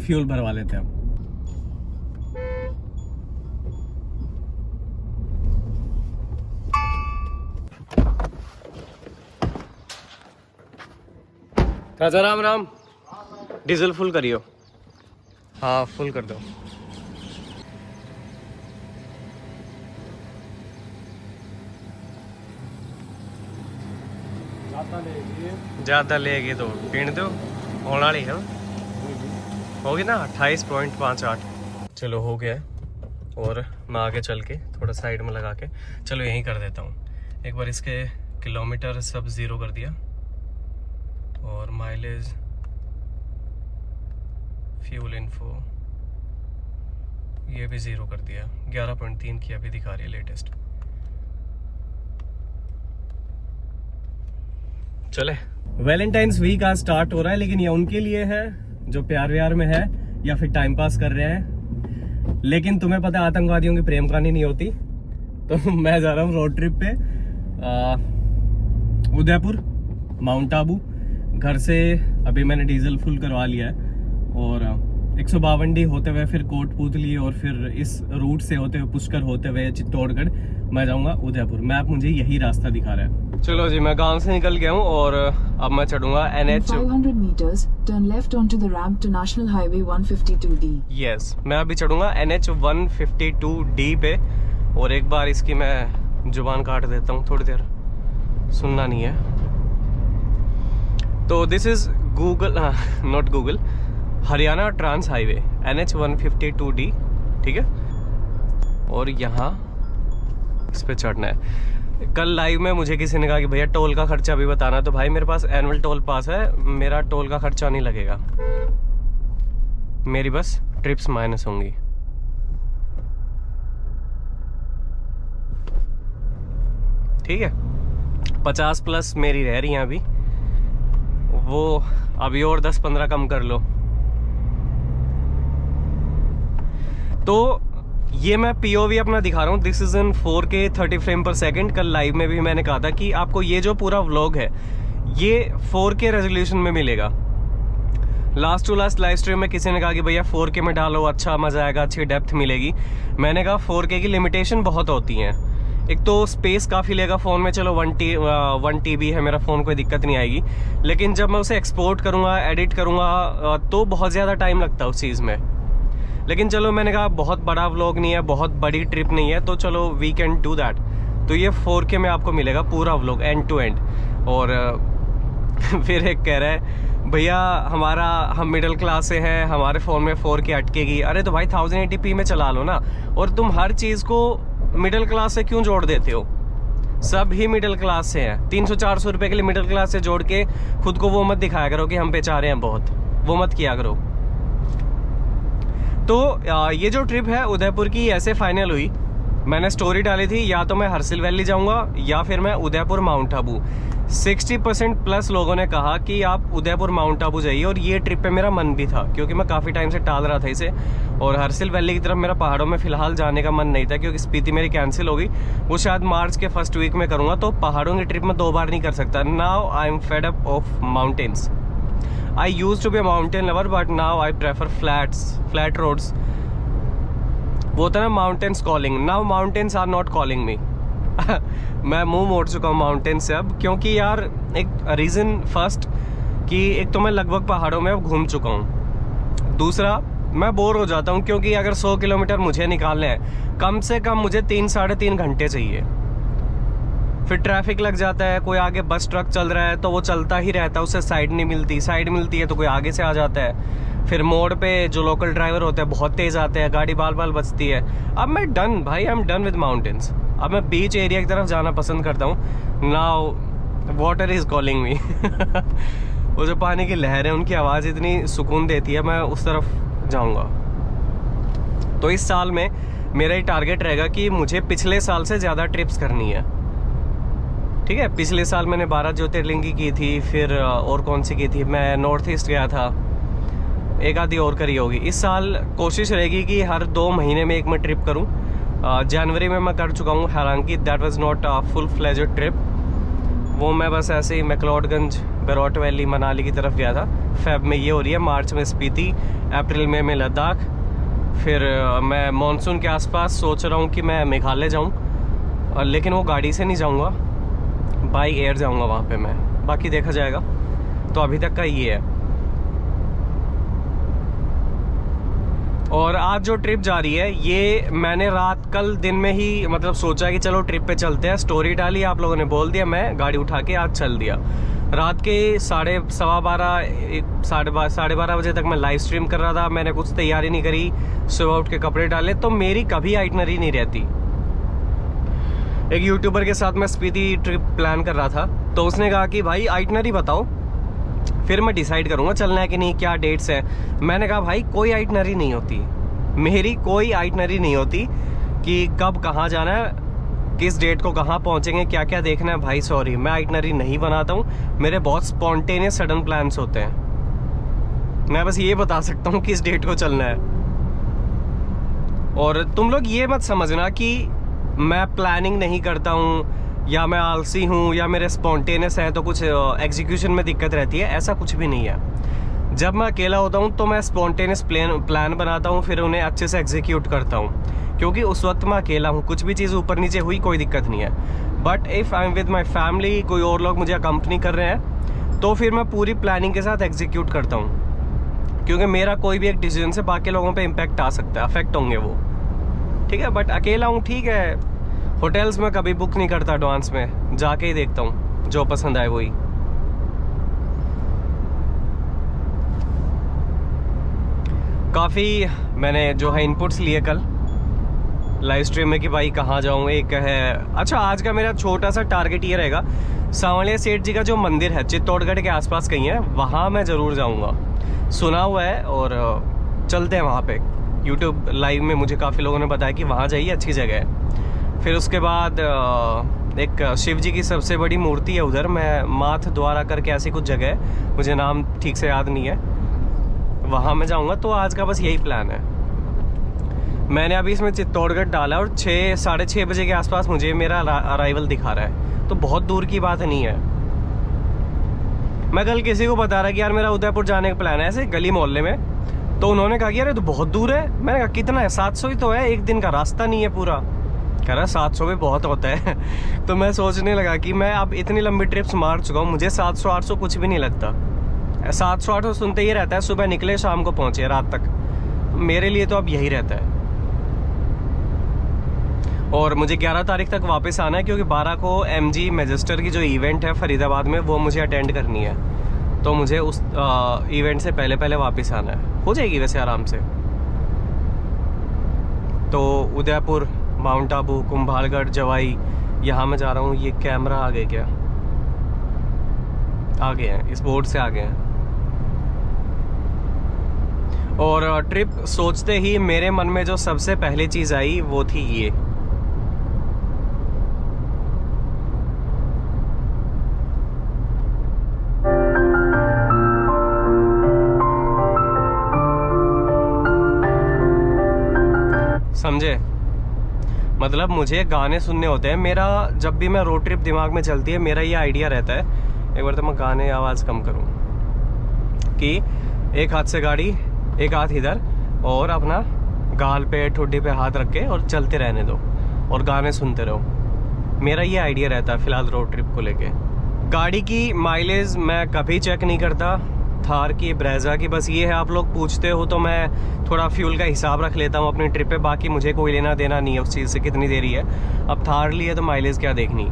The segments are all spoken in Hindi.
फ्यूल भरवा लेते हैं। राजा राम राम, डीजल फुल करियो। हाँ फुल कर दो। ज़्यादा लेगी तो पीण दो, होने वाली है। होगी ना 28.58। चलो हो गया है। और मैं आगे चल के थोड़ा साइड में लगा के चलो यहीं कर देता हूँ। एक बार इसके किलोमीटर सब ज़ीरो कर दिया और माइलेज, फ्यूल इन्फो ये भी ज़ीरो कर दिया। 11.3 की अभी दिखा रही है लेटेस्ट। चले, वैलेंटाइंस वीक आज स्टार्ट हो रहा है, लेकिन ये उनके लिए है जो प्यार व्यार में है या फिर टाइम पास कर रहे हैं। लेकिन तुम्हें पता है आतंकवादियों की प्रेम कहानी नहीं होती। तो मैं जा रहा हूँ रोड ट्रिप पे उदयपुर माउंट आबू। घर से अभी मैंने डीजल फुल करवा लिया है और 152 होते हुए फिर कोटपुतली और फिर इस रूट से होते हुए पुष्कर होते हुए चित्तौड़गढ़ मैं जाऊंगा उदयपुर। मैप मुझे यही रास्ता दिखा रहा है। चलो जी, मैं गांव से निकल गया हूँ और अब मैं चढ़ूंगा NH 500 meters, turn left onto the ramp to National Highway 152D. Yes, मैं अभी चढ़ूंगा NH 152D पे। और एक बार इसकी मैं जुबान काट देता हूँ, थोड़ी देर सुनना नहीं है। तो this is Google, not Google, Haryana trans highway NH 152D, ठीक है। और यहाँ इस पे चढ़ना है। कल लाइव में मुझे किसी ने कहा कि भैया टोल का खर्चा भी बताना, तो भाई मेरे पास एनुअल टोल पास है, मेरा टोल का खर्चा नहीं लगेगा, मेरी बस ट्रिप्स माइनस होंगी। ठीक है, 50 प्लस मेरी रह रही है अभी, वो अभी और 10-15 कम कर लो। तो ये मैं POV अपना दिखा रहा हूँ। This is in 4K 30 frame पर सेकंड। कल लाइव में भी मैंने कहा था कि आपको ये जो पूरा व्लॉग है ये 4K रेजोल्यूशन में मिलेगा। Last to last live stream में किसी ने कहा कि भैया 4K में डालो, अच्छा मजा आएगा, अच्छी डेप्थ मिलेगी। मैंने कहा 4K की लिमिटेशन बहुत होती हैं। एक तो स्पेस काफ़ी लेगा फ़ोन में, चलो 1 TB है मेरा फ़ोन, कोई दिक्कत नहीं आएगी। लेकिन जब मैं उसे एक्सपोर्ट करूँगा, एडिट करूँगा, तो बहुत ज़्यादा टाइम लगता है उस चीज़ में। लेकिन चलो मैंने कहा बहुत बड़ा व्लॉग नहीं है, बहुत बड़ी ट्रिप नहीं है, तो चलो वी कैन डू दैट। तो ये 4K में आपको मिलेगा पूरा व्लॉग एंड टू एंड। और फिर एक कह रहा है भैया हम मिडिल क्लास से हैं, हमारे फ़ोन में 4K अटकेगी। अरे तो भाई 1080p में चला लो ना। और तुम हर चीज़ को मिडिल क्लास से क्यों जोड़ देते हो? सब ही मिडिल क्लास से हैं। 300-400 रुपये के लिए मिडिल क्लास से जोड़ के खुद को वो मत दिखाया करो कि हम बेचारे हैं बहुत, वो मत किया करो। तो ये जो ट्रिप है उदयपुर की ऐसे फाइनल हुई। मैंने स्टोरी डाली थी, या तो मैं हरसिल वैली जाऊंगा या फिर मैं उदयपुर माउंट आबू। 60% प्लस लोगों ने कहा कि आप उदयपुर माउंट आबू जाइए, और ये ट्रिप पे मेरा मन भी था क्योंकि मैं काफ़ी टाइम से टाल रहा था इसे। और हरसिल वैली की तरफ मेरा पहाड़ों में फ़िलहाल जाने का मन नहीं था क्योंकि स्पीति मेरी कैंसिल हो गई। वो शायद मार्च के फर्स्ट वीक में करूँगा, तो पहाड़ों की ट्रिप में 2 बार नहीं कर सकता। Now I am fed up of mountains. I used to be a mountain lover, but now I prefer flat roads. वो था ना mountains calling. Now mountains are not calling me. मैं मुंह मोड़ चुका हूँ माउंटेन से अब, क्योंकि यार एक रीज़न फर्स्ट कि एक तो मैं लगभग पहाड़ों में अब घूम चुका हूँ। दूसरा मैं बोर हो जाता हूँ, क्योंकि अगर 100 किलोमीटर मुझे निकालने हैं, कम से कम मुझे 3-3.5 घंटे चाहिए। फिर ट्रैफिक लग जाता है, कोई आगे बस ट्रक चल रहा है तो वो चलता ही रहता है, उससे साइड नहीं मिलती, साइड मिलती है तो कोई आगे से आ जाता है। फिर मोड़ पे जो लोकल ड्राइवर होते हैं बहुत तेज़ आते हैं, गाड़ी बाल बाल बचती है। अब मैं डन भाई, I am done with mountains. अब मैं बीच एरिया की तरफ जाना पसंद करता हूँ। Now water is calling me. वो जो पानी की लहर है उनकी आवाज़ इतनी सुकून देती है, मैं उस तरफ जाऊँगा। तो इस साल में मेरा ये टारगेट रहेगा कि मुझे पिछले साल से ज़्यादा ट्रिप्स करनी है। ठीक है, पिछले साल मैंने 12 ज्योतिर्लिंगी की थी, फिर और कौन सी की थी, मैं नॉर्थ ईस्ट गया था, एक आधी और करी होगी। इस साल कोशिश रहेगी कि हर 2 महीने में एक मैं ट्रिप करूं। जनवरी में मैं कर चुका हूं, हालांकि that was not a full fledged trip. वो मैं बस ऐसे ही मैक्लोडगंज, बैरोट वैली, मनाली की तरफ गया था। फेब में ये हो रही है, मार्च में स्पीति, अप्रैल में लद्दाख। फिर मैं मानसून के आसपास सोच रहा हूँ कि मैं मेघालय जाऊँ, लेकिन वो गाड़ी से नहीं जाऊँगा, बाई एयर जाऊँगा वहाँ पे मैं। बाकी देखा जाएगा। तो अभी तक का ये है। और आज जो ट्रिप जा रही है ये मैंने कल दिन में ही मतलब सोचा कि चलो ट्रिप पे चलते हैं। स्टोरी डाली, आप लोगों ने बोल दिया, मैं गाड़ी उठा के आज चल दिया। रात के 12:15 बजे तक मैं लाइव स्ट्रीम कर रहा था। मैंने कुछ तैयारी नहीं करी, सुबह उठ के कपड़े डाले। तो मेरी कभी आइटनरी नहीं रहती। एक यूट्यूबर के साथ मैं स्पीति ट्रिप प्लान कर रहा था, तो उसने कहा कि भाई आइटनरी बताओ, फिर मैं डिसाइड करूंगा चलना है कि नहीं, क्या डेट्स हैं। मैंने कहा भाई कोई आइटनरी नहीं होती, मेरी कोई आइटनरी नहीं होती कि कब कहाँ जाना है, किस डेट को कहाँ पहुँचेंगे, क्या क्या देखना है। भाई सॉरी, मैं आइटनरी नहीं बनाता हूँ। मेरे बहुत स्पॉन्टेनियस सडन प्लान्स होते हैं। मैं बस ये बता सकता हूँ किस डेट को चलना है। और तुम लोग ये मत समझना कि मैं प्लानिंग नहीं करता हूँ या मैं आलसी हूँ या मेरे स्पॉन्टेनियस है तो कुछ एग्जीक्यूशन में दिक्कत रहती है। ऐसा कुछ भी नहीं है। जब मैं अकेला होता हूँ तो मैं स्पॉन्टेनियस प्लान बनाता हूँ, फिर उन्हें अच्छे से एग्जीक्यूट करता हूँ, क्योंकि उस वक्त मैं अकेला हूँ। कुछ भी चीज़ ऊपर नीचे हुई कोई दिक्कत नहीं है। But if I am with my family, कोई और लोग मुझे अकम्पनी कर रहे हैं, तो फिर मैं पूरी प्लानिंग के साथ एग्जीक्यूट करता हूँ, क्योंकि मेरा कोई भी एक डिसीजन से बाकी लोगों पे इम्पैक्ट आ सकता है, अफेक्ट होंगे वो, ठीक है। बट अकेला हूँ, ठीक है। होटल्स में कभी बुक नहीं करता एडवांस में, जाके ही देखता हूँ, जो पसंद आए वही। काफ़ी मैंने जो है इनपुट्स लिए कल लाइव स्ट्रीम में कि भाई कहाँ जाऊँ। एक है, अच्छा आज का मेरा छोटा सा टारगेट ये रहेगा, सांवलिया सेठ जी का जो मंदिर है चित्तौड़गढ़ के आसपास कहीं है, वहाँ मैं ज़रूर जाऊँगा। सुना हुआ है और चलते हैं वहाँ पे। यूट्यूब लाइव में मुझे काफ़ी लोगों ने बताया कि वहाँ जाइए, अच्छी जगह है। फिर उसके बाद एक शिव जी की सबसे बड़ी मूर्ति है उधर, मैं माथ द्वारा करके ऐसी कुछ जगह है, मुझे नाम ठीक से याद नहीं है, वहाँ मैं जाऊँगा। तो आज का बस यही प्लान है। मैंने अभी इसमें चित्तौड़गढ़ डाला और 6-6:30 बजे के आसपास मुझे मेरा अराइवल दिखा रहा है, तो बहुत दूर की बात नहीं है। मैं कल किसी को बता रहा कि यार मेरा उदयपुर जाने का प्लान है ऐसे गली मोहल्ले में, तो उन्होंने कहा कि यार ये तो बहुत दूर है। मैंने कहा कितना है, 700 ही तो है, एक दिन का रास्ता नहीं है पूरा। कह रहा 700 भी बहुत होता है। तो मैं सोचने लगा कि मैं अब इतनी लंबी ट्रिप्स मार चुका हूँ, मुझे 700-800 कुछ भी नहीं लगता। 700-800 सुनते ही रहता है, सुबह निकले शाम को पहुँचे रात तक। मेरे लिए तो अब यही रहता है। और मुझे 11 तारीख तक वापस आना है, क्योंकि 12 को MG मैजेस्टर की जो इवेंट है फरीदाबाद में, वो मुझे अटेंड करनी है। तो मुझे उस इवेंट से पहले वापस आना है। हो जाएगी वैसे आराम से। तो उदयपुर, माउंट आबू, कुंभालगढ़, जवाई, यहाँ मैं जा रहा हूँ। ये कैमरा आ गए क्या? आ गए हैं, इस बोर्ड से आ गए हैं। और ट्रिप सोचते ही मेरे मन में जो सबसे पहली चीज़ आई वो थी ये। समझे? मतलब मुझे गाने सुनने होते हैं। मेरा जब भी मैं रोड ट्रिप दिमाग में चलती है, मेरा ये आइडिया रहता है, एक बार तो मैं गाने आवाज़ कम करूँ, कि एक हाथ से गाड़ी, एक हाथ इधर, और अपना गाल पे ठुड्डी पे हाथ रख के और चलते रहने दो और गाने सुनते रहो। मेरा ये आइडिया रहता है फिलहाल रोड ट्रिप को लेके। गाड़ी की माइलेज मैं कभी चेक नहीं करता, थार की, ब्रेजा की। बस ये है, आप लोग पूछते हो तो मैं थोड़ा फ्यूल का हिसाब रख लेता हूँ अपनी ट्रिप पे। बाकी मुझे कोई लेना देना नहीं है उस चीज़ से कितनी देरी है। अब थार ली है तो माइलेज क्या देखनी।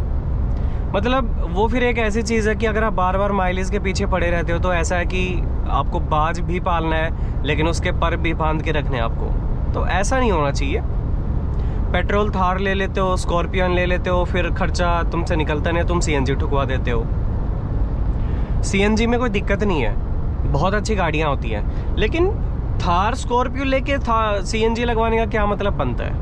मतलब वो फिर एक ऐसी चीज़ है कि अगर आप बार बार माइलेज के पीछे पड़े रहते हो तो ऐसा है कि आपको बाज भी पालना है, लेकिन उसके पर भी बांध के रखने हैं आपको। तो ऐसा नहीं होना चाहिए। पेट्रोल थार ले लेते हो, स्कॉर्पियन ले लेते हो, फिर खर्चा तुमसे निकलता नहीं, तुम CNG ठुकवा देते हो। CNG में कोई दिक्कत नहीं है, बहुत अच्छी गाड़ियाँ होती हैं, लेकिन थार स्कॉर्पियो लेके CNG लगवाने का क्या मतलब बनता है?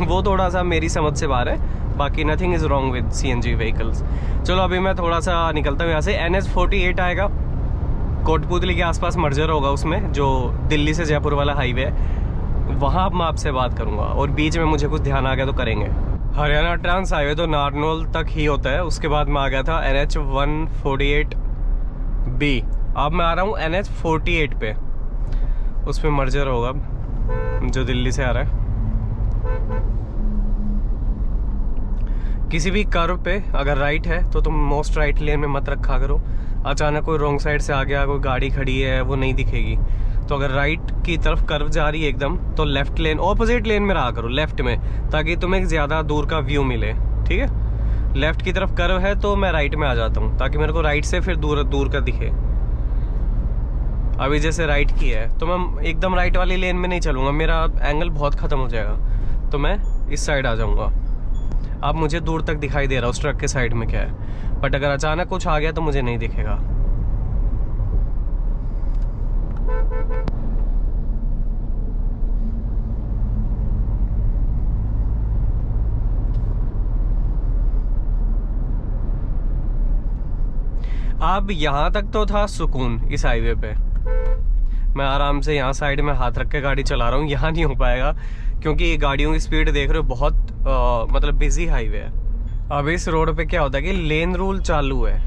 वो थोड़ा सा मेरी समझ से बाहर है। बाकी nothing is wrong with CNG vehicles. चलो अभी मैं थोड़ा सा निकलता हूँ यहाँ से। NH-48 आएगा, कोटपुतली के आसपास मर्जर होगा उसमें, जो दिल्ली से जयपुर वाला हाईवे है, वहाँ मैं आपसे बात करूँगा। और बीच में मुझे कुछ ध्यान आ गया तो करेंगे। हरियाणा ट्रांस हाईवे तो नारनौल तक ही होता है, उसके बाद मैं आ गया था NH 148B। अब मैं आ रहा हूँ NH 48 पे, उसमें मर्जर होगा जो दिल्ली से आ रहा है। किसी भी कर्व पे अगर राइट है तो तुम मोस्ट राइट लेन में मत रखा करो। अचानक कोई रॉन्ग साइड से आ गया, कोई गाड़ी खड़ी है, वो नहीं दिखेगी। तो अगर राइट की तरफ कर्व जा रही है एकदम, तो लेफ्ट लेन, ऑपोजिट लेन में रहा करो, लेफ्ट में, ताकि तुम्हें ज़्यादा दूर का व्यू मिले। ठीक है, लेफ्ट की तरफ कर्व है तो मैं राइट में आ जाता हूँ, ताकि मेरे को राइट से फिर दूर दूर का दिखे। अभी जैसे राइट की है तो मैं एकदम राइट वाली लेन में नहीं चलूँगा, मेरा एंगल बहुत ख़त्म हो जाएगा, तो मैं इस साइड आ जाऊँगा। अब मुझे दूर तक दिखाई दे रहा उस ट्रक के साइड में क्या है, बट अगर अचानक कुछ आ गया तो मुझे नहीं दिखेगा। अब यहाँ तक तो था सुकून इस हाईवे पे, मैं आराम से यहाँ साइड में हाथ रख के गाड़ी चला रहा हूँ। यहाँ नहीं हो पाएगा क्योंकि गाड़ियों की स्पीड देख रहे हो, बहुत मतलब बिजी हाईवे है। अब इस रोड पे क्या होता है कि लेन रूल चालू है।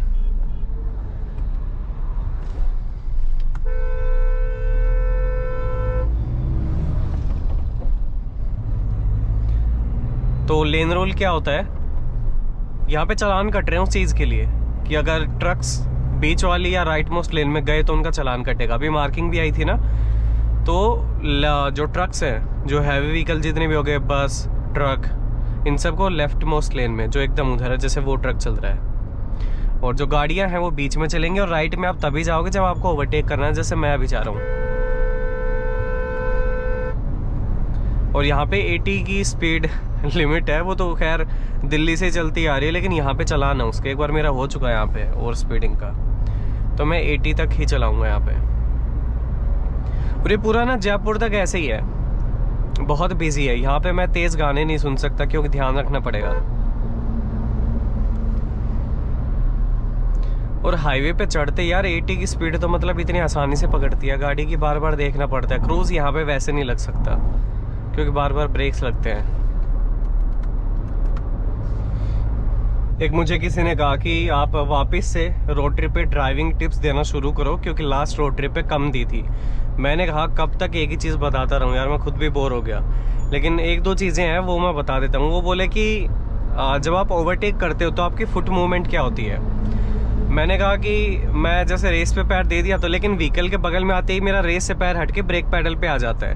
तो लेन रूल क्या होता है, यहाँ पे चालान कट रहे हैं उस चीज़ के लिए कि अगर ट्रक्स बीच वाली या राइट मोस्ट लेन में गए तो उनका चालान कटेगा। अभी मार्किंग भी आई थी ना, तो जो ट्रक्स हैं, जो हैवी व्हीकल जितने भी हो गए, बस, ट्रक, इन सबको लेफ्ट मोस्ट लेन में, जो एकदम उधर है, जैसे वो ट्रक चल रहा है, और जो गाड़ियां हैं वो बीच में चलेंगे। और राइट में आप तभी जाओगे जब आपको ओवरटेक करना है, जैसे मैं अभी जा रहा हूँ। और यहाँ पे 80 की स्पीड लिमिट है, वो तो खैर दिल्ली से चलती आ रही है, लेकिन यहाँ पे चलाना उसके एक बार मेरा हो चुका है यहाँ पे ओवर स्पीडिंग का, तो मैं 80 तक ही चलाऊंगा यहाँ पे। और ये पूरा ना जयपुर तक ऐसे ही है, बहुत बिजी है। यहाँ पे मैं तेज गाने नहीं सुन सकता क्योंकि ध्यान रखना पड़ेगा। और हाईवे पे चढ़ते यार 80 की स्पीड तो मतलब इतनी आसानी से पकड़ती है गाड़ी की, बार बार देखना पड़ता है। क्रूज यहाँ पे वैसे नहीं लग सकता क्योंकि बार बार ब्रेक्स लगते हैं। एक मुझे किसी ने कहा कि आप वापस से रोड ट्रिप पे ड्राइविंग टिप्स देना शुरू करो, क्योंकि लास्ट रोड ट्रिप पे कम दी थी। मैंने कहा कब तक एक ही चीज़ बताता रहूँ यार, मैं खुद भी बोर हो गया। लेकिन एक दो चीज़ें हैं वो मैं बता देता हूँ। वो बोले कि जब आप ओवरटेक करते हो तो आपकी फुट मूवमेंट क्या होती है। मैंने कहा कि मैं जैसे रेस पे पैर दे दिया तो, लेकिन व्हीकल के बगल में आते ही मेरा रेस से पैर हट के ब्रेक पैडल पे आ जाता है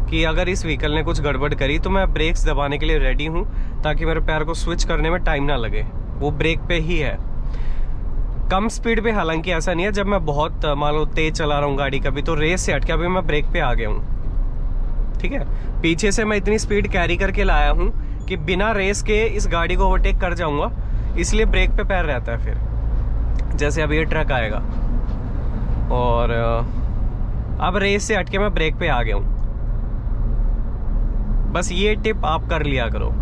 कि अगर इस व्हीकल ने कुछ गड़बड़ करी तो मैं ब्रेक्स दबाने के लिए रेडी हूँ, ताकि मेरे पैर को स्विच करने में टाइम ना लगे। वो ब्रेक पे ही है। कम स्पीड पे हालांकि ऐसा नहीं है, जब मैं बहुत मान लो तेज चला रहा हूँ गाड़ी कभी, तो रेस से हट के अभी मैं ब्रेक पे आ गया हूँ। ठीक है, पीछे से मैं इतनी स्पीड कैरी करके लाया हूँ कि बिना रेस के इस गाड़ी को ओवरटेक कर जाऊँगा, इसलिए ब्रेक पे पैर रहता है। फिर जैसे अभी ये ट्रक आएगा और अब रेस से हट के मैं ब्रेक पे आ गया हूँ। बस ये टिप आप कर लिया करो।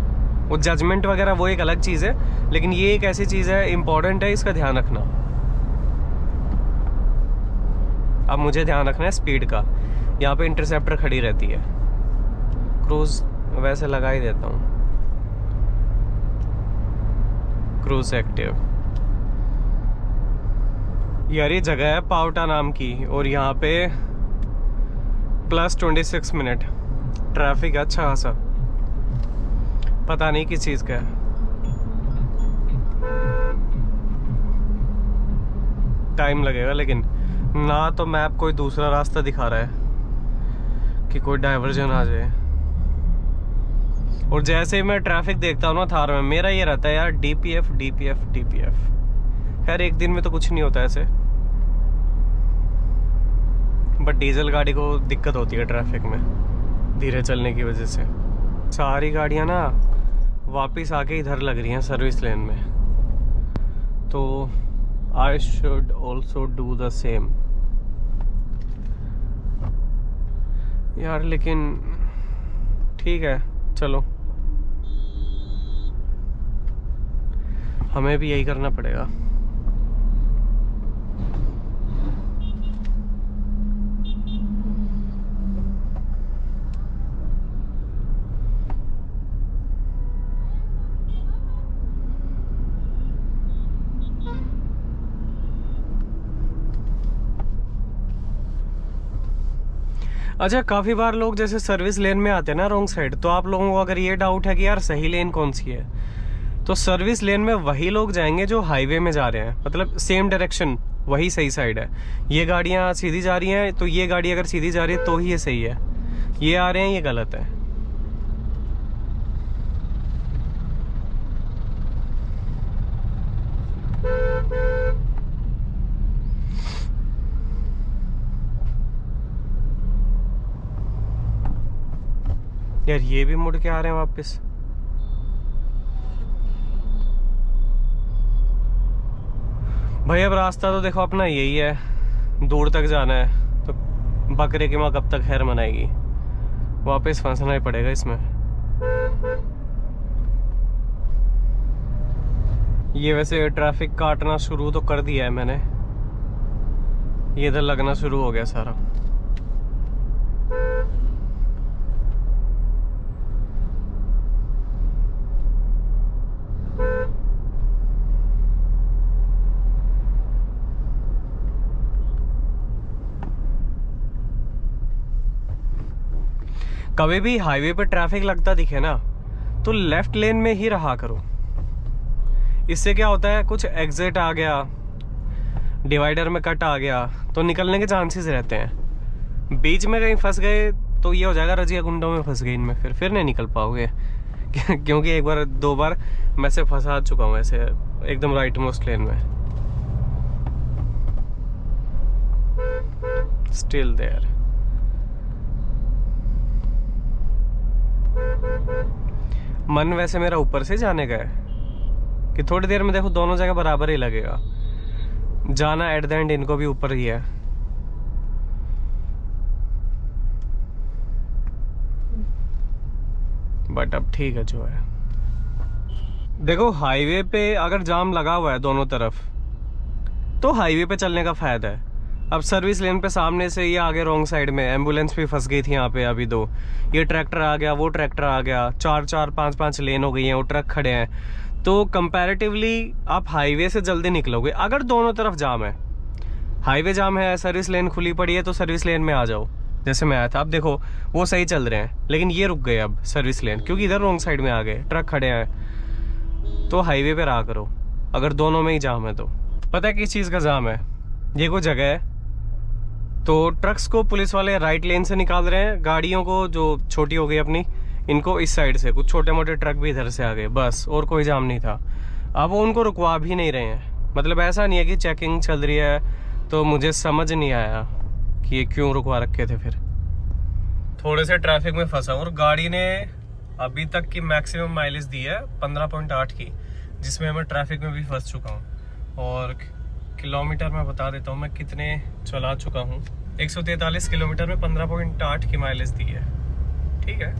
वो जजमेंट वगैरह वो एक अलग चीज़ है, लेकिन ये एक ऐसी चीज़ है, इंपॉर्टेंट है, इसका ध्यान रखना। अब मुझे ध्यान रखना है स्पीड का। यहाँ पे इंटरसेप्टर खड़ी रहती है, क्रूज वैसे लगा ही देता हूँ, क्रूज एक्टिव। यार ये जगह है पावटा नाम की, और यहाँ पे +26 मिनट ट्रैफिक है अच्छा खासा, पता नहीं किस चीज़ का है। टाइम लगेगा, लेकिन ना तो मैप कोई दूसरा रास्ता दिखा रहा है कि कोई डाइवर्जन आ जाए। और जैसे ही मैं ट्रैफिक देखता हूँ ना थार में, मेरा ये रहता है यार DPF DPF DPF। खैर एक दिन में तो कुछ नहीं होता ऐसे, बट डीजल गाड़ी को दिक्कत होती है ट्रैफिक में धीरे चलने की वजह से। सारी गाड़ियाँ ना वापस आके इधर लग रही हैं सर्विस लेन में, तो I should also do the same यार। लेकिन ठीक है, चलो हमें भी यही करना पड़ेगा। अच्छा, काफ़ी बार लोग जैसे सर्विस लेन में आते हैं ना रॉन्ग साइड, तो आप लोगों को अगर ये डाउट है कि यार सही लेन कौन सी है, तो सर्विस लेन में वही लोग जाएंगे जो हाईवे में जा रहे हैं, मतलब सेम डायरेक्शन, वही सही साइड है। ये गाड़ियाँ सीधी जा रही हैं, तो ये गाड़ी अगर सीधी जा रही है तो ही ये सही है, ये आ रहे हैं ये गलत है। यार ये भी मुड़ के आ रहे हैं वापस। भाई अब रास्ता तो देखो अपना यही है, दूर तक जाना है, तो बकरे की माँ कब तक खैर मनाएगी, वापस फंसना ही पड़ेगा इसमें। ये वैसे ट्रैफिक काटना शुरू तो कर दिया है मैंने, ये इधर लगना शुरू हो गया सारा। कभी भी हाईवे पे ट्रैफिक लगता दिखे ना, तो लेफ्ट लेन में ही रहा करो। इससे क्या होता है, कुछ एग्जिट आ गया, डिवाइडर में कट आ गया, तो निकलने के चांसेस रहते हैं। बीच में कहीं फंस गए तो ये हो जाएगा रजिया गुंडों में फंस गई इनमें, फिर नहीं निकल पाओगे। क्योंकि एक बार 2 बार मैं से फंसा चुका हूँ ऐसे एकदम राइट मोस्ट लेन में। Still there. मन वैसे मेरा ऊपर से जाने का है कि थोड़ी देर में देखो दोनों जगह बराबर ही लगेगा, जाना एट द एंड इनको भी ऊपर ही है। बट अब ठीक है जो है। देखो हाईवे पे अगर जाम लगा हुआ है दोनों तरफ, तो हाईवे पे चलने का फायदा है। अब सर्विस लेन पे सामने से ये आगे रॉन्ग साइड में एम्बुलेंस भी फंस गई थी यहाँ पे अभी 2, ये ट्रैक्टर आ गया, वो ट्रैक्टर आ गया, 4 5 लेन हो गई हैं, वो ट्रक खड़े हैं। तो कंपैरेटिवली आप हाईवे से जल्दी निकलोगे अगर दोनों तरफ जाम है। हाईवे जाम है, सर्विस लेन खुली पड़ी है, तो सर्विस लेन में आ जाओ जैसे मैं आया था। अब देखो वो सही चल रहे हैं, लेकिन ये रुक गए अब सर्विस लेन, क्योंकि इधर रॉन्ग साइड में आ गए, ट्रक खड़े हैं। तो हाईवे पे रहा करो अगर दोनों में ही जाम है तो। पता है किस चीज़ का जाम है? ये कोई जगह है तो ट्रक्स को पुलिस वाले राइट लेन से निकाल रहे हैं, गाड़ियों को जो छोटी हो गई अपनी इनको इस साइड से, कुछ छोटे मोटे ट्रक भी इधर से आ गए, बस। और कोई जाम नहीं था। अब वो उनको रुकवा भी नहीं रहे हैं, मतलब ऐसा नहीं है कि चेकिंग चल रही है। तो मुझे समझ नहीं आया कि ये क्यों रुकवा रखे थे। फिर थोड़े से ट्रैफिक में फंसा और गाड़ी ने अभी तक की मैक्सिमम माइलेज दी है 15.8 की, जिसमें मैं ट्रैफिक में भी फंस चुका हूँ। और किलोमीटर में बता देता हूँ मैं कितने चला चुका हूँ। 143 किलोमीटर में 15.8 की माइलेज दी है। ठीक है,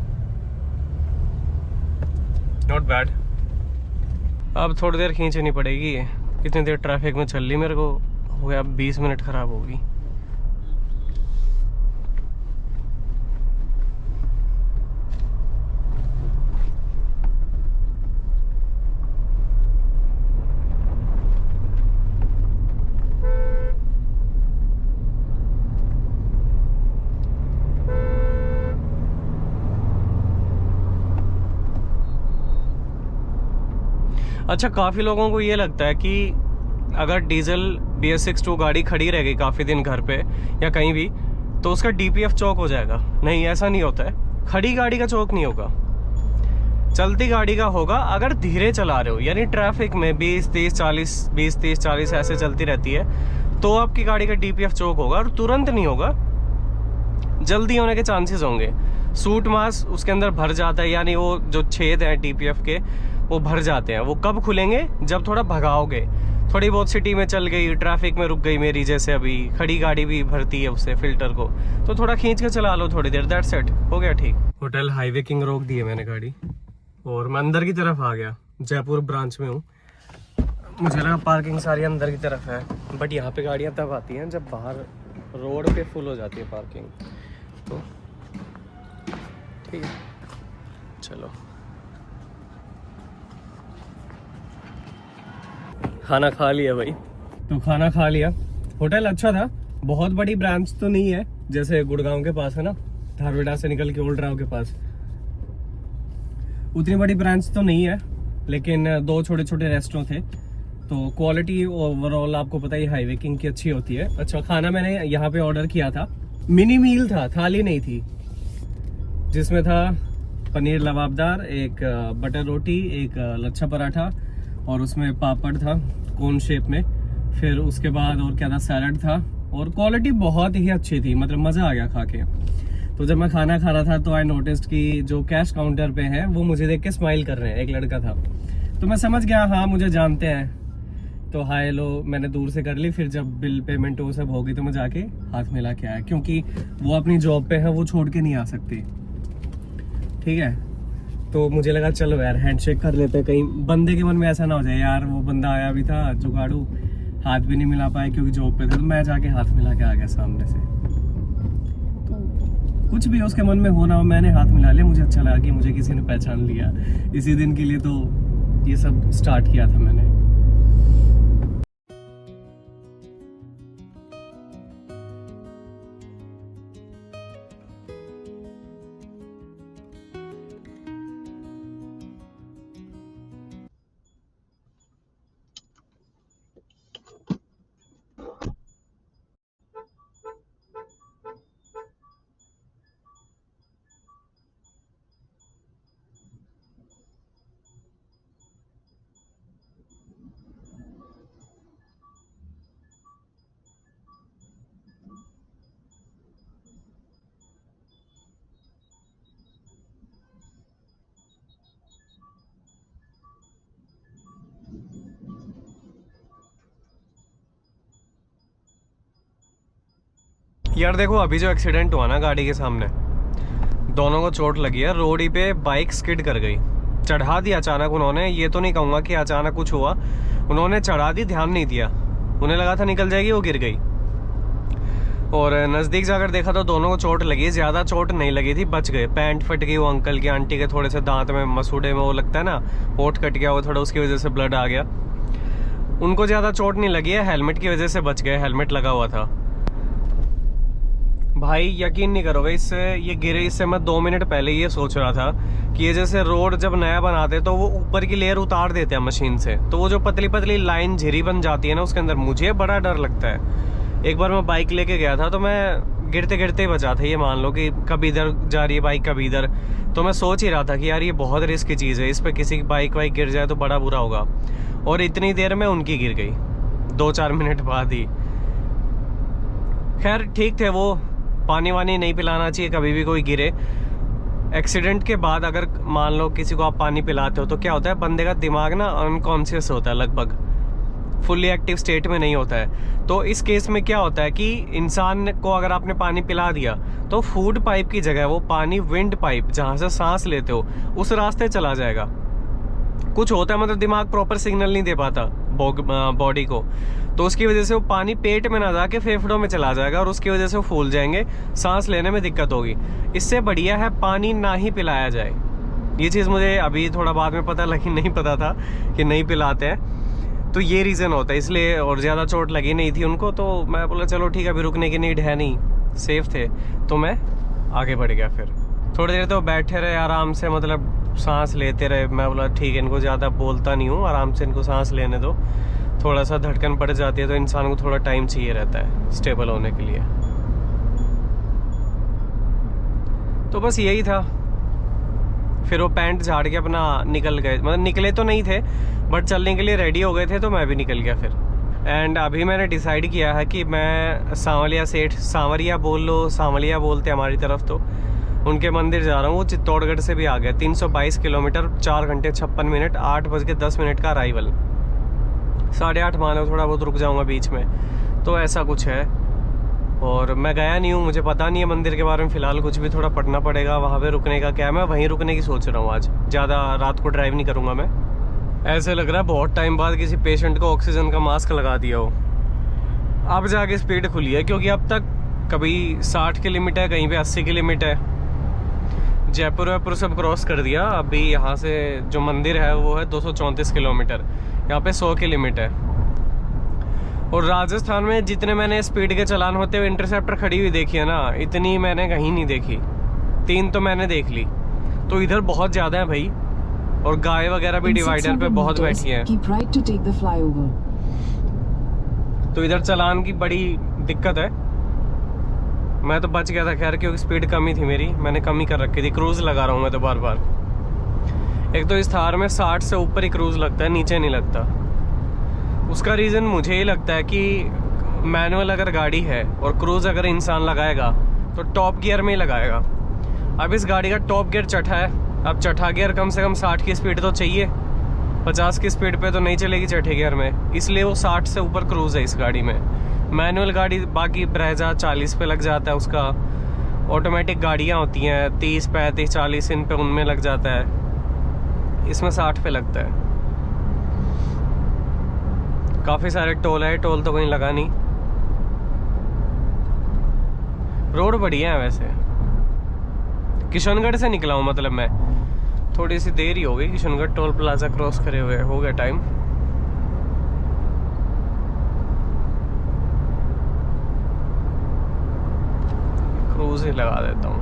नॉट बैड। अब थोड़ी देर खींचनी पड़ेगी, कितनी देर ट्रैफिक में चल ली मेरे को हो गया, 20 मिनट खराब होगी। अच्छा, काफ़ी लोगों को ये लगता है कि अगर डीजल BS62 गाड़ी खड़ी रह गई काफ़ी दिन घर पे या कहीं भी, तो उसका DPF चौक हो जाएगा। नहीं, ऐसा नहीं होता है। खड़ी गाड़ी का चौक नहीं होगा, चलती गाड़ी का होगा। अगर धीरे चला रहे हो, यानी ट्रैफिक में 20 30 40 20 30 40 ऐसे चलती रहती है, तो आपकी गाड़ी का DPF चौक होगा। और तुरंत नहीं होगा, जल्दी होने के चांसेस होंगे। सूट मास उसके अंदर भर जाता है, यानी वो जो छेद है DPF के वो भर जाते हैं। वो कब खुलेंगे? जब थोड़ा भगाओगे। थोड़ी बहुत सिटी में चल गई, ट्रैफिक में रुक गई मेरी जैसे अभी, खड़ी गाड़ी भी भरती है उससे फिल्टर को, तो थोड़ा खींच के चला लो थोड़ी देर, दैट्स इट, हो गया ठीक। होटल हाईवे किंग रोक दी है मैंने गाड़ी और मैं अंदर की तरफ आ गया। जयपुर ब्रांच में हूँ। मुझे लगा पार्किंग सारी अंदर की तरफ है, बट यहाँ पे गाड़ियाँ तब आती हैं जब बाहर रोड पे फुल हो जाती है पार्किंग। तो ठीक है, चलो। खाना खा लिया भाई, तो खाना खा लिया। होटल अच्छा था, बहुत बड़ी ब्रांच तो नहीं है जैसे गुड़गांव के पास है ना, धारवेड़ा से निकल के ओल्ड राव के पास। उतनी बड़ी ब्रांच तो नहीं है, लेकिन 2 छोटे छोटे रेस्टोरेंट थे, तो क्वालिटी ओवरऑल आपको पता ही हाईवे किंग की अच्छी होती है। अच्छा, खाना मैंने यहाँ पे ऑर्डर किया था, मिनी मील था, थाली नहीं थी, जिसमें था पनीर लबाबदार, एक बटर रोटी, एक लच्छा पराठा और उसमें पापड़ था कोन शेप में। फिर उसके बाद और क्या था, सैलड था, और क्वालिटी बहुत ही अच्छी थी, मतलब मज़ा आ गया खा के। तो जब मैं खाना खा रहा था तो आई नोटिस्ड कि जो कैश काउंटर पे है वो मुझे देख के स्माइल कर रहे हैं, एक लड़का था। तो मैं समझ गया हाँ मुझे जानते हैं, तो हाय लो मैंने दूर से कर ली। फिर जब बिल पेमेंट वो सब होगी तो मैं जाके हाथ मिला के आया, क्योंकि वो अपनी जॉब पे है, वो छोड़ के नहीं आ सकती। ठीक है, तो मुझे लगा चलो यार हैंडशेक कर लेते, कहीं बंदे के मन में ऐसा ना हो जाए यार वो बंदा आया भी था जुगाड़ू, हाथ भी नहीं मिला पाया क्योंकि जॉब पे था। तो मैं जाके हाथ मिला के आ गया सामने से। तो कुछ भी उसके मन में हो ना हो, मैंने हाथ मिला लिया, मुझे अच्छा लगा कि मुझे किसी ने पहचान लिया। इसी दिन के लिए तो ये सब स्टार्ट किया था मैंने। यार देखो, अभी जो एक्सीडेंट हुआ ना गाड़ी के सामने, दोनों को चोट लगी है। रोड ही पे बाइक स्किड कर गई, चढ़ा दिया अचानक उन्होंने। ये तो नहीं कहूँगा कि अचानक कुछ हुआ, उन्होंने चढ़ा दी, ध्यान नहीं दिया, उन्हें लगा था निकल जाएगी, वो गिर गई। और नज़दीक जाकर देखा तो दोनों को चोट लगी, ज़्यादा चोट नहीं लगी थी, बच गए। पैंट फट गई वो अंकल की, आंटी के थोड़े से दांत में मसूड़े में वो लगता है ना, होठ कट गया वो थोड़ा, उसकी वजह से ब्लड आ गया। उनको ज़्यादा चोट नहीं लगी है, हेलमेट की वजह से बच गए, हेलमेट लगा हुआ था। भाई यकीन नहीं करोगे, इससे ये गिरे, इससे मैं 2 मिनट पहले ये सोच रहा था कि ये जैसे रोड जब नया बनाते तो वो ऊपर की लेयर उतार देते हैं मशीन से, तो वो जो पतली पतली लाइन झिरी बन जाती है ना उसके अंदर, मुझे बड़ा डर लगता है। एक बार मैं बाइक लेके गया था तो मैं गिरते गिरते बचा था, ये मान लो कि कभी इधर जा रही है बाइक कभी इधर। तो मैं सोच ही रहा था कि यार ये बहुत रिस्क की चीज़ है, इस पर किसी की बाइक वाइक गिर जाए तो बड़ा बुरा होगा। और इतनी देर में उनकी गिर गई, 2-4 मिनट बाद ही। खैर ठीक थे वो, पानी वानी नहीं पिलाना चाहिए कभी भी कोई गिरे। एक्सीडेंट के बाद अगर मान लो किसी को आप पानी पिलाते हो तो क्या होता है, बंदे का दिमाग ना अनकॉन्शियस होता है, लगभग फुल्ली एक्टिव स्टेट में नहीं होता है। तो इस केस में क्या होता है कि इंसान को अगर आपने पानी पिला दिया तो फूड पाइप की जगह वो पानी विंड पाइप, जहाँ से सांस लेते हो, उस रास्ते चला जाएगा। कुछ होता है, मतलब दिमाग प्रॉपर सिग्नल नहीं दे पाता बॉडी को, तो उसकी वजह से वो पानी पेट में ना जाके फेफड़ों में चला जाएगा और उसकी वजह से वो फूल जाएंगे, सांस लेने में दिक्कत होगी। इससे बढ़िया है पानी ना ही पिलाया जाए। ये चीज़ मुझे अभी थोड़ा बाद में पता लगी, नहीं पता था कि नहीं पिलाते हैं, तो ये रीज़न होता है इसलिए। और ज़्यादा चोट लगी नहीं थी उनको, तो मैं बोला चलो ठीक है, अभी रुकने की नीड है नहीं, सेफ थे, तो मैं आगे बढ़ गया। फिर थोड़ी देर तो बैठे रहे आराम से, मतलब सांस लेते रहे। मैं बोला ठीक है, इनको ज़्यादा बोलता नहीं हूँ, आराम से इनको सांस लेने दो। थोड़ा सा धड़कन पड़ जाती है तो इंसान को थोड़ा टाइम चाहिए रहता है स्टेबल होने के लिए। तो बस यही था। फिर वो पैंट झाड़ के अपना निकल गए, मतलब निकले तो नहीं थे बट चलने के लिए रेडी हो गए थे, तो मैं भी निकल गया फिर। एंड अभी मैंने डिसाइड किया है कि मैं सांवलिया सेठ, सांवरिया बोल लो, सांवलिया बोलते हमारी तरफ, तो उनके मंदिर जा रहा हूँ। वो चित्तौड़गढ़ से भी आ गया, 322 किलोमीटर, 4 घंटे 56 मिनट, 8:10 का अराइवल, 8:30 मानो, थोड़ा बहुत रुक जाऊँगा बीच में, तो ऐसा कुछ है। और मैं गया नहीं हूँ, मुझे पता नहीं है मंदिर के बारे में फ़िलहाल कुछ भी, थोड़ा पढ़ना पड़ेगा वहाँ पे रुकने का क्या है। मैं वहीं रुकने की सोच रहा हूँ आज, ज़्यादा रात को ड्राइव नहीं करूँगा मैं। ऐसे लग रहा है बहुत टाइम बाद किसी पेशेंट को ऑक्सीजन का मास्क लगा दिया हो। अब जाके स्पीड खुली है, क्योंकि अब तक कभी 60 की लिमिट है, कहीं पे 80 की लिमिट है। जयपुर वयपुर सब क्रॉस कर दिया। अभी यहाँ से जो मंदिर है वो है 234 किलोमीटर, यहाँ पे 100 की लिमिट है। और राजस्थान में जितने मैंने स्पीड के चलान होते हुए इंटरसेप्टर खड़ी हुई देखी है ना, इतनी मैंने कहीं नहीं देखी। 3 तो मैंने देख ली, तो इधर बहुत ज़्यादा है भाई, और गाय वगैरह भी In डिवाइडर पे 600 बहुत meters, बैठी हैं। keep right to take the flyover. तो इधर चलान की बड़ी दिक्कत है। मैं तो बच गया था खैर, क्योंकि स्पीड कम ही थी मेरी, मैंने कम ही कर रखी थी। क्रूज़ लगा रहा हूँ मैं तो बार बार। एक तो इस थार में 60 से ऊपर ही क्रूज़ लगता है, नीचे नहीं लगता। उसका रीज़न मुझे ही लगता है कि मैनुअल अगर गाड़ी है और क्रूज़ अगर इंसान लगाएगा तो टॉप गियर में ही लगाएगा। अब इस गाड़ी का टॉप गियर चढ़ा है, अब चढ़ा गियर कम से कम 60 की स्पीड तो चाहिए, 50 की स्पीड पे तो नहीं चलेगी चढ़े गियर में, इसलिए वो 60 से ऊपर क्रूज़ है इस गाड़ी में। मैनुअल गाड़ी बाकी ब्रेजा 40 पे लग जाता है उसका, ऑटोमेटिक गाड़ियाँ होती हैं 30, 35, 40 इन पे, उनमें लग जाता है, इसमें 60 पे लगता है। काफ़ी सारे टोल है, टोल तो कहीं लगा नहीं। रोड बढ़िया है वैसे। किशनगढ़ से निकला हूँ, मतलब मैं थोड़ी सी देर ही हो गई किशनगढ़ टोल प्लाजा क्रॉस करे हुए, हो गया टाइम। क्रूज ही लगा देता हूँ।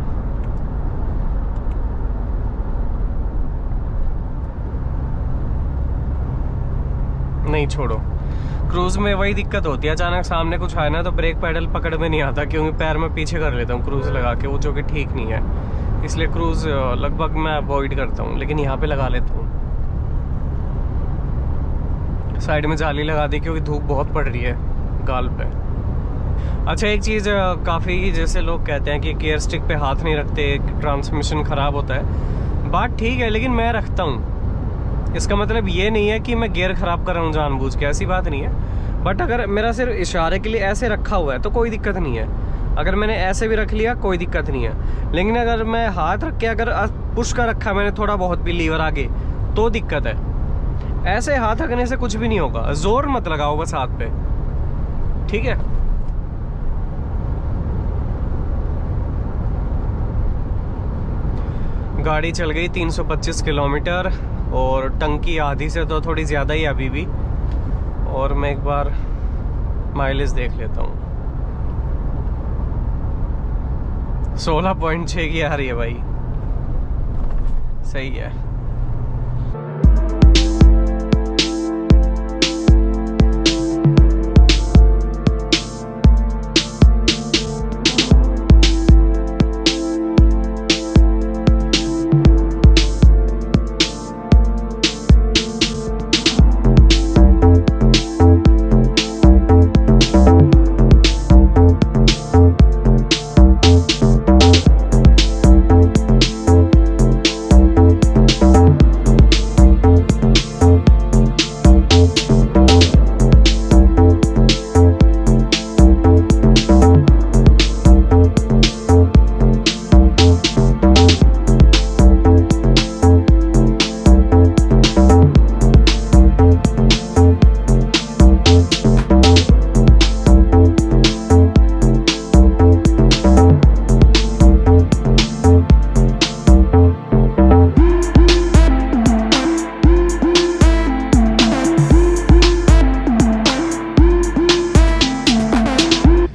नहीं छोड़ो, क्रूज में वही दिक्कत होती है, अचानक सामने कुछ आए ना तो ब्रेक पैडल पकड़ में नहीं आता, क्योंकि पैर में पीछे कर लेता हूँ क्रूज लगा के, वो जो कि ठीक नहीं है, इसलिए क्रूज लगभग मैं अवॉइड करता हूँ। लेकिन यहाँ पे लगा लेता हूँ। साइड में जाली लगा दी क्योंकि धूप बहुत पड़ रही है गाल पे। अच्छा एक चीज़ काफ़ी, जैसे लोग कहते हैं कि गियर स्टिक पे हाथ नहीं रखते, ट्रांसमिशन ख़राब होता है, बात ठीक है, लेकिन मैं रखता हूँ। इसका मतलब ये नहीं है कि मैं गियर ख़राब कर रहा हूँ जानबूझ के, ऐसी बात नहीं है। बट अगर मेरा सिर्फ इशारे के लिए ऐसे रखा हुआ है तो कोई दिक्कत नहीं है, अगर मैंने ऐसे भी रख लिया कोई दिक्कत नहीं है। लेकिन अगर मैं हाथ रख के अगर पुश कर रखा मैंने थोड़ा बहुत भी लीवर आगे, तो दिक्कत है। ऐसे हाथ रखने से कुछ भी नहीं होगा, जोर मत लगाओ बस हाथ पे, ठीक है। गाड़ी चल गई 325 किलोमीटर, और टंकी आधी से तो थोड़ी ज़्यादा ही अभी भी, और मैं एक बार माइलेज देख लेता हूँ। 16.6 की आ रही है भाई, सही है।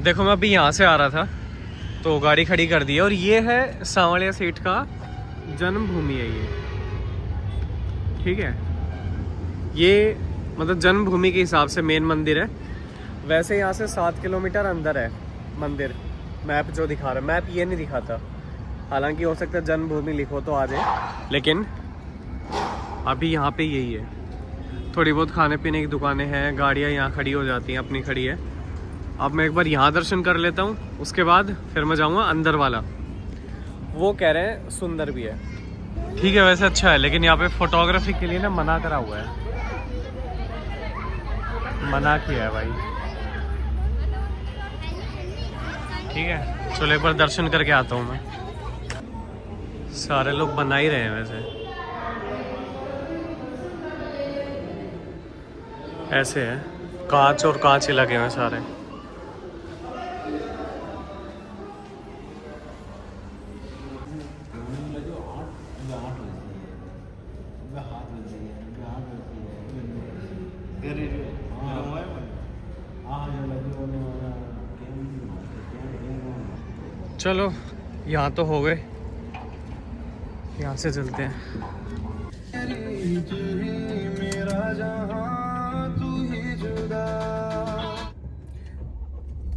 देखो मैं अभी यहाँ से आ रहा था तो गाड़ी खड़ी कर दी है, और ये है सांवलिया सेठ का जन्मभूमि है ये, ठीक है। ये मतलब जन्मभूमि के हिसाब से मेन मंदिर है। वैसे यहाँ से 7 किलोमीटर अंदर है मंदिर, मैप जो दिखा रहा है, मैप ये नहीं दिखाता, हालांकि हो सकता है जन्मभूमि लिखो तो आ जाए, लेकिन अभी यहाँ पे यही है। थोड़ी बहुत खाने पीने की दुकानें हैं, गाड़ियाँ यहाँ खड़ी हो जाती हैं, अपनी खड़ी है। अब मैं एक बार यहाँ दर्शन कर लेता हूँ, उसके बाद फिर मैं जाऊँगा अंदर वाला, वो कह रहे हैं सुंदर भी है, ठीक है। वैसे अच्छा है, लेकिन यहाँ पे फोटोग्राफी के लिए ना मना करा हुआ है, मना किया है भाई, ठीक है। चलो एक बार दर्शन करके आता हूँ मैं। सारे लोग बना ही रहे हैं वैसे, ऐसे है, कांच और कांच ही लगे हुए सारे। चलो यहाँ तो हो गए, यहाँ से चलते हैं।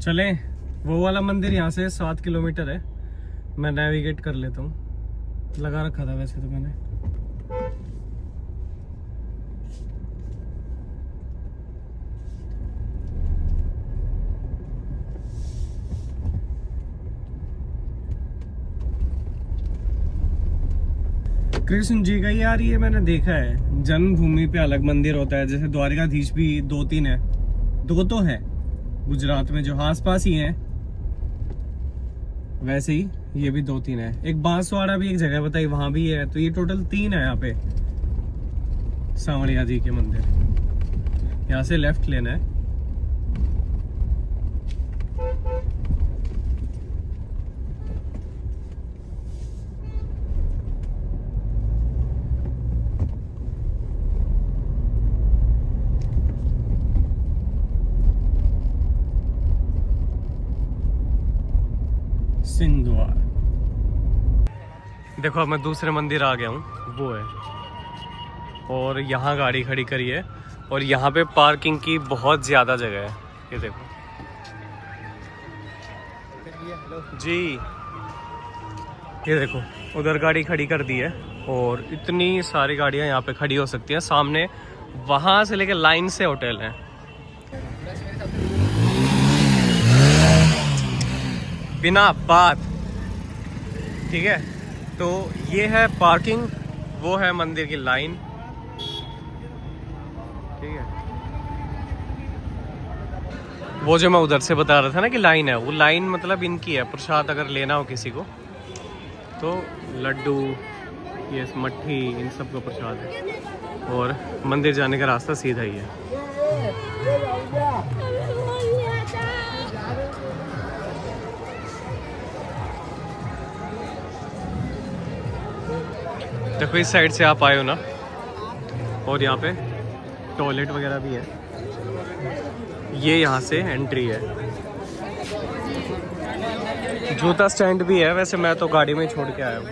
चले, वो वाला मंदिर यहाँ से 7 किलोमीटर है। मैं नेविगेट कर लेता हूँ, लगा रखा था वैसे तो मैंने। कृष्ण जी का ही यार, ये मैंने देखा है जन्मभूमि पे अलग मंदिर होता है, जैसे द्वारकाधीश भी 2-3 है, 2 तो है गुजरात में जो आसपास ही है, वैसे ही ये भी 2-3 है। एक बांसवाड़ा भी एक जगह बताई, वहां भी है, तो ये टोटल 3 है यहाँ पे सांवरिया जी के मंदिर। यहाँ से लेफ्ट लेना है। सिंधवार। देखो अब मैं दूसरे मंदिर आ गया हूँ, वो है, और यहाँ गाड़ी खड़ी करी है, और यहाँ पे पार्किंग की बहुत ज़्यादा जगह है। ये देखो जी, ये देखो उधर गाड़ी खड़ी कर दी है, और इतनी सारी गाड़ियाँ यहाँ पे खड़ी हो सकती हैं। सामने वहाँ से लेके लाइन से होटल हैं। बिना बात, ठीक है। तो ये है पार्किंग, वो है मंदिर की लाइन, ठीक है। वो जो मैं उधर से बता रहा था ना कि लाइन है, वो लाइन मतलब इनकी है। प्रसाद अगर लेना हो किसी को तो लड्डू, ये मट्ठी, इन सब का प्रसाद है, और मंदिर जाने का रास्ता सीधा ही है। देखो इस साइड से आप आए हो ना, और यहाँ पे टॉयलेट वगैरह भी है। ये यहाँ से एंट्री है। जूता स्टैंड भी है, वैसे मैं तो गाड़ी में ही छोड़ के आया हूँ।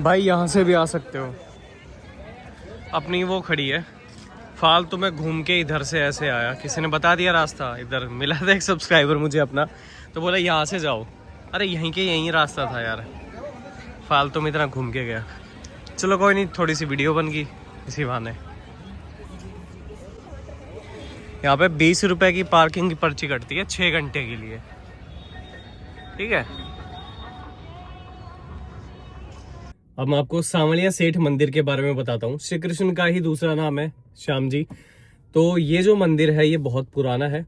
भाई यहाँ से भी आ सकते हो। अपनी वो खड़ी है, फालतू में घूम के इधर से ऐसे आया, किसी ने बता दिया रास्ता, इधर मिला था एक सब्सक्राइबर मुझे अपना, तो बोला यहाँ से जाओ। अरे यहीं के यहीं रास्ता था यार, फालतू में इतना घूम के गया। चलो कोई नहीं, थोड़ी सी वीडियो बन गई इसी बहाने। यहाँ पे 20 रुपए की पार्किंग की पर्ची कटती है 6 घंटे के लिए, ठीक है। अब मैं आपको सांवलिया सेठ मंदिर के बारे में बताता हूँ। श्री कृष्ण का ही दूसरा नाम है श्याम जी। तो ये जो मंदिर है ये बहुत पुराना है।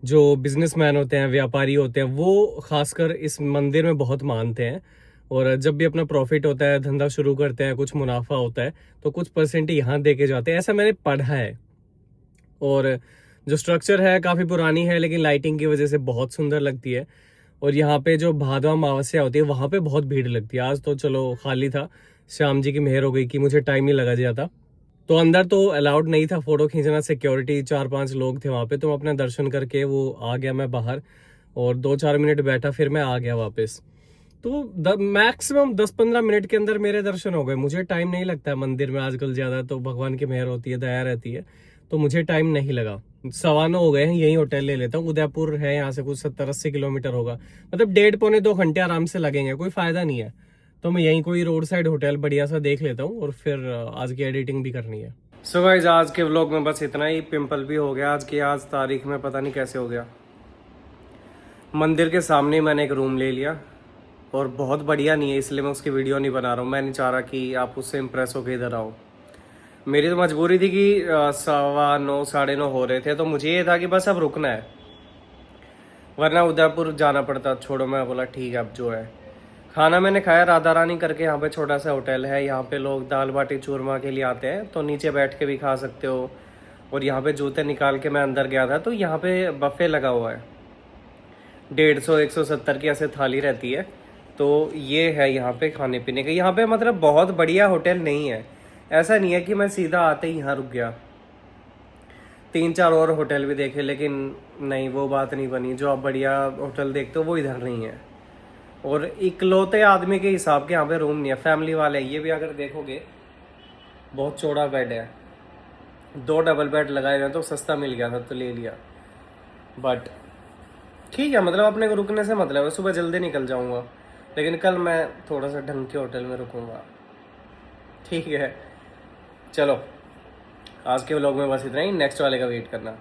जो बिजनेसमैन होते हैं, व्यापारी होते हैं, वो खासकर इस मंदिर में बहुत मानते हैं। और जब भी अपना प्रॉफिट होता है, धंधा शुरू करते हैं, कुछ मुनाफा होता है, तो कुछ परसेंट यहाँ दे के जाते हैं, ऐसा मैंने पढ़ा है। और जो स्ट्रक्चर है काफ़ी पुरानी है, लेकिन लाइटिंग की वजह से बहुत सुंदर लगती है। और यहाँ पे जो भादवा अमावस्या होती है वहाँ पे बहुत भीड़ लगती है। आज तो चलो खाली था, श्याम जी की मेहर हो गई कि मुझे टाइम नहीं लगा ज्यादा। तो अंदर तो अलाउड नहीं था फोटो खींचना, सिक्योरिटी 4-5 लोग थे वहाँ पे। तो मैं अपना दर्शन करके वो आ गया मैं बाहर, और 2-4 मिनट बैठा, फिर मैं आ गया वापस। तो मैक्सिमम 10-15 मिनट के अंदर मेरे दर्शन हो गए। मुझे टाइम नहीं लगता है मंदिर में आजकल ज़्यादा, तो भगवान की मेहर होती है, दया रहती है, तो मुझे टाइम नहीं लगा। 9:15 हो गए हैं, यही होटल ले लेता हूँ। उदयपुर है यहाँ से कुछ 70-80 किलोमीटर होगा, मतलब 1.5-2 घंटे आराम से लगेंगे, कोई फायदा नहीं है। तो मैं यहीं कोई रोड साइड होटल बढ़िया सा देख लेता हूँ, और फिर आज की एडिटिंग भी करनी है। सो गाइस, आज के व्लॉग में बस इतना ही। पिंपल भी हो गया आज तारीख में, पता नहीं कैसे हो गया। मंदिर के सामने मैंने एक रूम ले लिया, और बहुत बढ़िया नहीं है, इसलिए मैं उसकी वीडियो नहीं बना रहा हूँ। मैं नहीं चाह रहा कि आप उससे इम्प्रेस होकर इधर आओ। मेरी तो मजबूरी थी कि 9:15 9:30 हो रहे थे, तो मुझे ये था कि बस अब रुकना है, वरना उदयपुर जाना पड़ता। छोड़ो, मैं बोला ठीक है अब जो है। खाना मैंने खाया राधा रानी करके, यहाँ पे छोटा सा होटल है। यहाँ पे लोग दाल बाटी चूरमा के लिए आते हैं, तो नीचे बैठ के भी खा सकते हो। और यहाँ पे जूते निकाल के मैं अंदर गया था, तो यहाँ पे बफे लगा हुआ है। 150-170 की ऐसे थाली रहती है। तो ये है यहाँ पे खाने पीने का। यहाँ पे मतलब बहुत बढ़िया होटल नहीं है, ऐसा नहीं है कि मैं सीधा आते ही यहाँ रुक गया। 3-4 और होटल भी देखे, लेकिन नहीं, वो बात नहीं बनी। जो आप बढ़िया होटल देखते हो वो इधर नहीं है। और इकलौते आदमी के हिसाब के यहाँ पे रूम नहीं है, फैमिली वाले। ये भी अगर देखोगे बहुत चौड़ा बेड है, 2 डबल बेड लगाए हुए हैं, तो सस्ता मिल गया था तो ले लिया। बट ठीक है, मतलब अपने को रुकने से मतलब है। सुबह जल्दी निकल जाऊंगा, लेकिन कल मैं थोड़ा सा ढंग के होटल में रुकूंगा। ठीक है, चलो आज के व्लॉग में बस इतना ही। नेक्स्ट वाले का वेट करना।